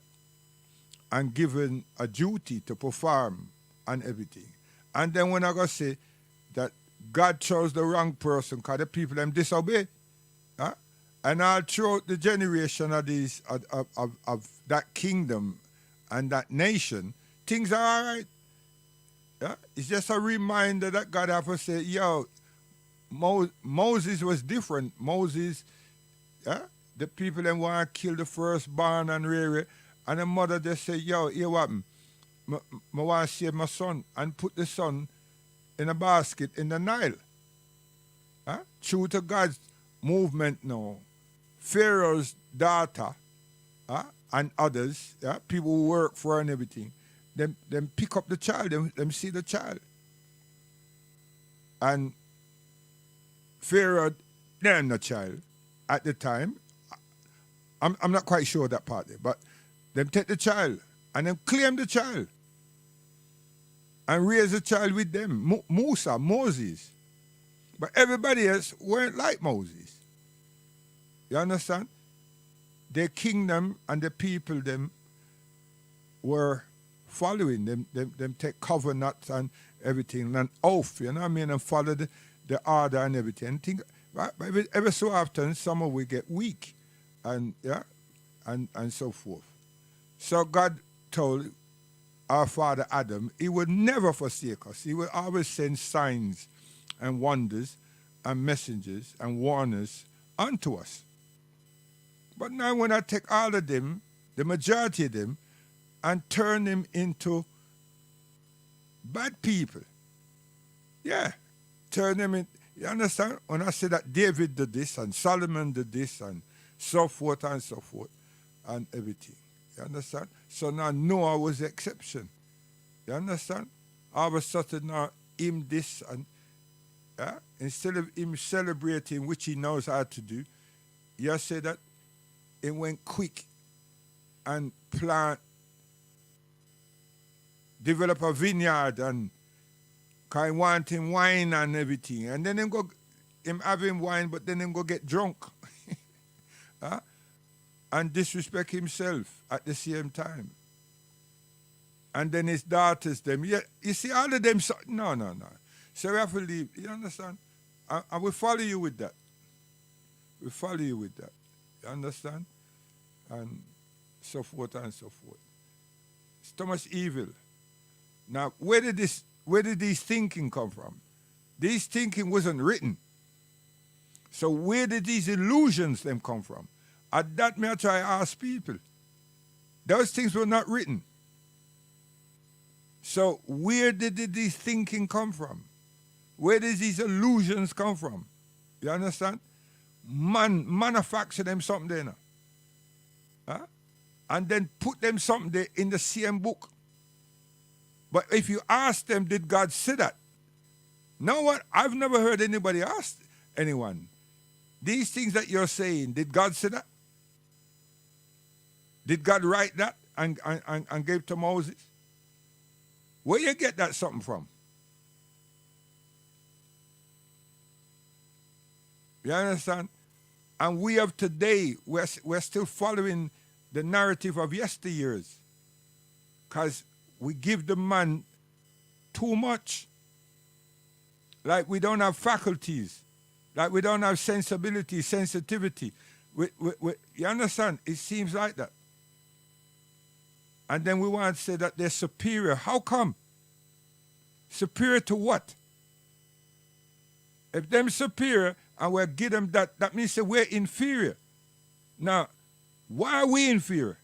and given a duty to perform and everything. And then when I go say that God chose the wrong person because the people them disobey, and all throughout the generation of these of that kingdom and that nation, things are all right. Yeah? It's just a reminder that God have to say, yo, Moses was different. Moses, the people them want to kill the firstborn and rear it, and the mother just say, yo, here what? I want to save my son and put the son in a basket in the Nile. True to God's movement now, Pharaoh's daughter and others, people who work for her and everything, them pick up the child, them see the child. And Pharaoh, they're not child at the time. I'm not quite sure that part there, but them take the child and them claim the child and raise the child with them. Moses. But everybody else weren't like Moses. You understand? Their kingdom and the people them were following them. Them take covenants and everything and oath, you know what I mean, and follow the order and everything. Think, right? But every so often, some of we get weak, and and so forth. So God told our father Adam, he would never forsake us. He would always send signs and wonders and messengers and warners unto us. But now when I take all of them, the majority of them, and turn them into bad people, turn them in. You understand? When I say that David did this and Solomon did this and so forth and everything. You understand? So now Noah was the exception. You understand? All of a sudden now him this and instead of him celebrating, which he knows how to do, you say that it went quick and develop a vineyard and kind wanting wine and everything. And then him having wine, but then him go get drunk. And disrespect himself at the same time. And then his daughters, them. Yeah, you see, all of them, no. So we have to leave, you understand? I will follow you with that. We follow you with that. You understand? And so forth and so forth. It's too much evil. Now, where did these thinking come from? These thinking wasn't written. So where did these illusions them come from? At that may I try to ask people. Those things were not written. So where did these thinking come from? Where did these illusions come from? You understand? Man manufacture them something there now. And then put them something there in the same book. But if you ask them, did God say that? No one, I've never heard anybody ask anyone. These things that you're saying, did God say that? Did God write that and gave to Moses? Where you get that something from? You understand? And we of today, we're still following the narrative of yesteryears. Because we give the man too much. Like we don't have faculties. Like we don't have sensibility, sensitivity. You understand? It seems like that. And then we want to say that they're superior. How come? Superior to what? If them superior and we give them that means that we're inferior. Now, why are we inferior?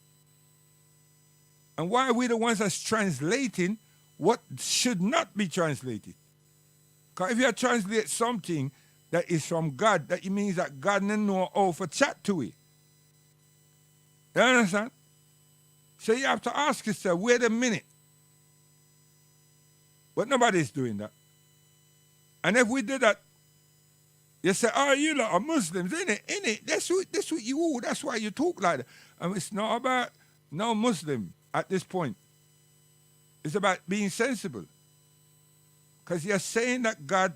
And why are we the ones that's translating what should not be translated? Because if you translate something that is from God, that means that God doesn't know how to chat to it. You understand? So you have to ask yourself, wait a minute. But nobody's doing that. And if we did that, you say, oh, you lot are Muslims, innit? That's what you, that's why you talk like that. And it's not about no Muslim at this point. It's about being sensible. Because you're saying that God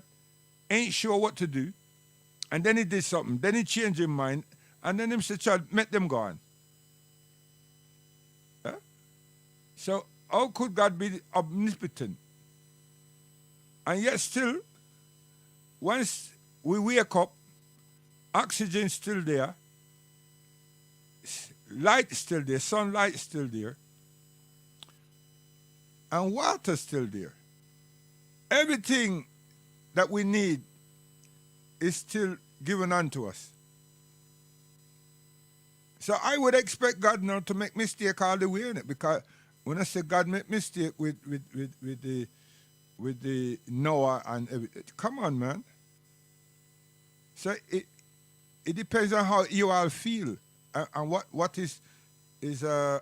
ain't sure what to do, and then he did something, then he changed his mind, and then him said, child, met them gone. Huh? So how could God be omnipotent? And yet still, once we wake up, oxygen's still there, light's still there, sunlight's still there, and water's still there. Everything that we need is still given unto us. So I would expect God now to make mistake all the way in it, because when I say God make mistake with the Noah and everything, come on, man. So it depends on how you all feel and what is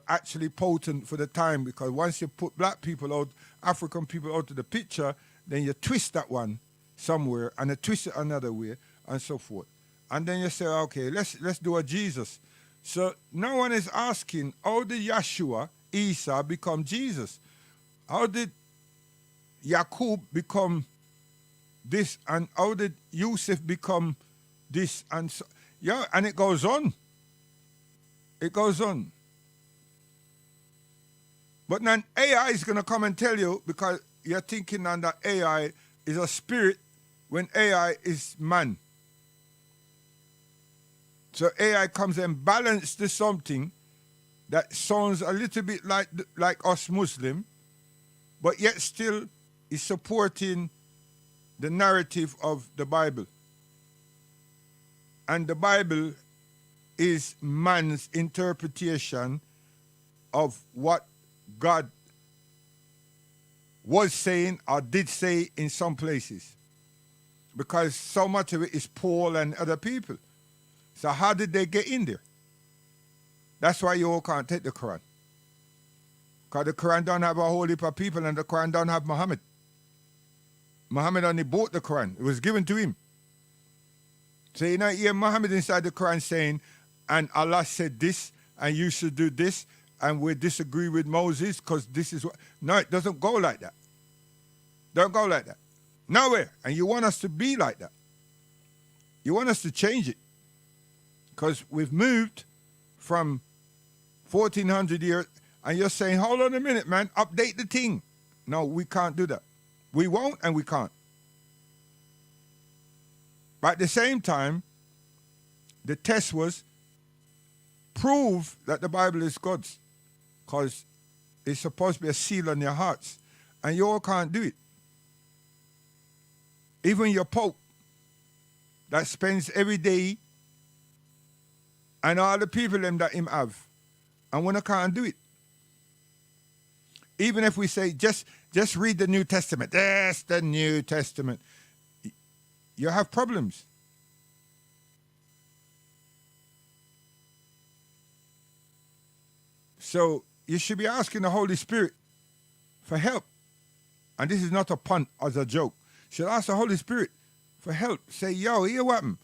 actually potent for the time, because once you put black people out, African people out of the picture, then you twist that one somewhere and you twist it another way and so forth. And then you say, okay, let's do a Jesus. So no one is asking, how did Yeshua, Isa, become Jesus? How did Yaqub become this, and how did Yusuf become this, and so, yeah, and it goes on. It goes on. But then AI is going to come and tell you, because you're thinking that AI is a spirit when AI is man. So AI comes and balances something that sounds a little bit like us Muslim, but yet still is supporting the narrative of the Bible. And the Bible is man's interpretation of what God was saying or did say in some places. Because so much of it is Paul and other people. So how did they get in there? That's why you all can't take the Quran. Because the Quran don't have a whole heap of people, and the Quran don't have Muhammad. Muhammad only bought the Quran. It was given to him. So you know, hear Muhammad inside the Quran saying, and Allah said this, and you should do this, and we disagree with Moses because this is what... No, it doesn't go like that. Don't go like that. Nowhere. And you want us to be like that. You want us to change it. Because we've moved from 1400 years, and you're saying, hold on a minute, man, update the thing. No, we can't do that. We won't and we can't. But at the same time, the test was prove that the Bible is God's, because it's supposed to be a seal on your hearts, and you all can't do it. Even your Pope that spends every day, and all the people them that him have, and when I can't do it. Even if we say, just read the New Testament. That's the New Testament. You have problems. So you should be asking the Holy Spirit for help. And this is not a punt as a joke. You should ask the Holy Spirit for help. Say, yo, hear what happened?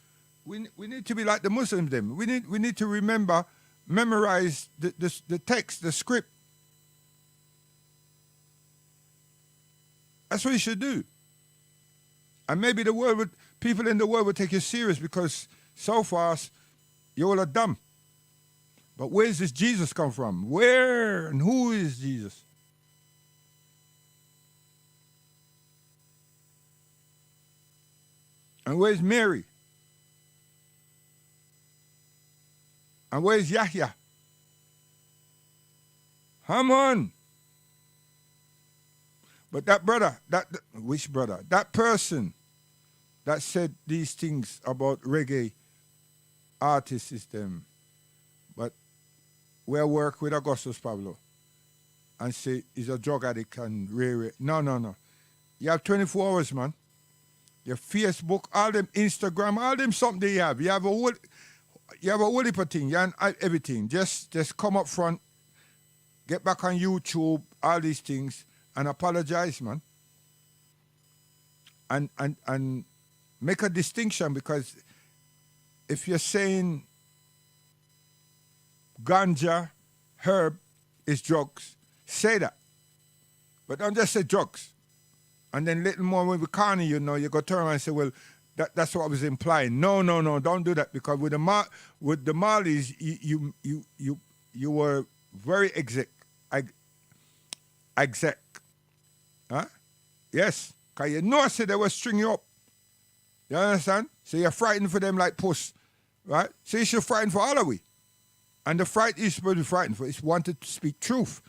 We need to be like the Muslims then. We need to memorize the text, the script. That's what you should do. And maybe the world people in the world will take you serious because so fast you're all dumb. But where does this Jesus come from? Where and who is Jesus? And where's Mary? And where's Yahya? Come on. But that brother, which brother? That person that said these things about reggae artists is them. But we work with Augustus Pablo and say he's a drug addict and rare. No. You have 24 hours, man. Your Facebook, all them Instagram, all them something you have. You have a whole heap of thing, and everything. Just come up front, get back on YouTube, all these things, and apologize, man. And make a distinction, because if you're saying ganja, herb is drugs, say that. But don't just say drugs. And then little more when we corner you know, you go turn around and say, well, that's what I was implying. No, don't do that, because with the Marleys, you were very exec. Huh? Yes. Because you know I said they were string you up. You understand? So you're frightened for them like puss. Right? So you should frighten for all of we. And the fright you're supposed to be frightened for is wanted to speak truth.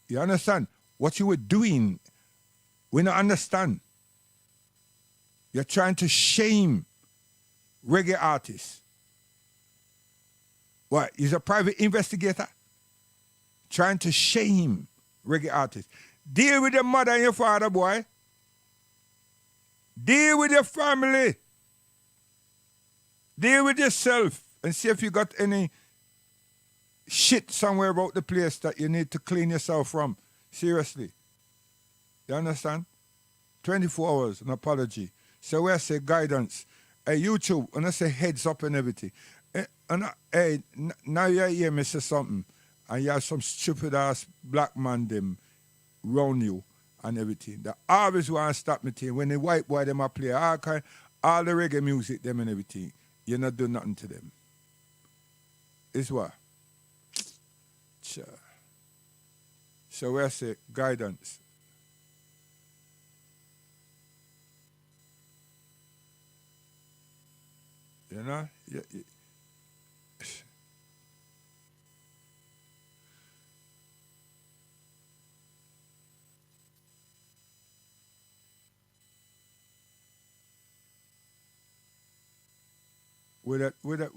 You understand? What you were doing, we don't understand. You're trying to shame reggae artists. What? He's a private investigator? Trying to shame reggae artists. Deal with your mother and your father, boy. Deal with your family. Deal with yourself and see if you got any shit somewhere about the place that you need to clean yourself from. Seriously. You understand? 24 hours, an apology. So where I say guidance. Hey, YouTube, when I say heads up and everything. Now you hear me say something, and you have some stupid ass black man them round you and everything. They always want to stop me thing. When the white boy them a play all the reggae music them and everything, you not do nothing to them. It's what? Sure. So where I say guidance. You know? With that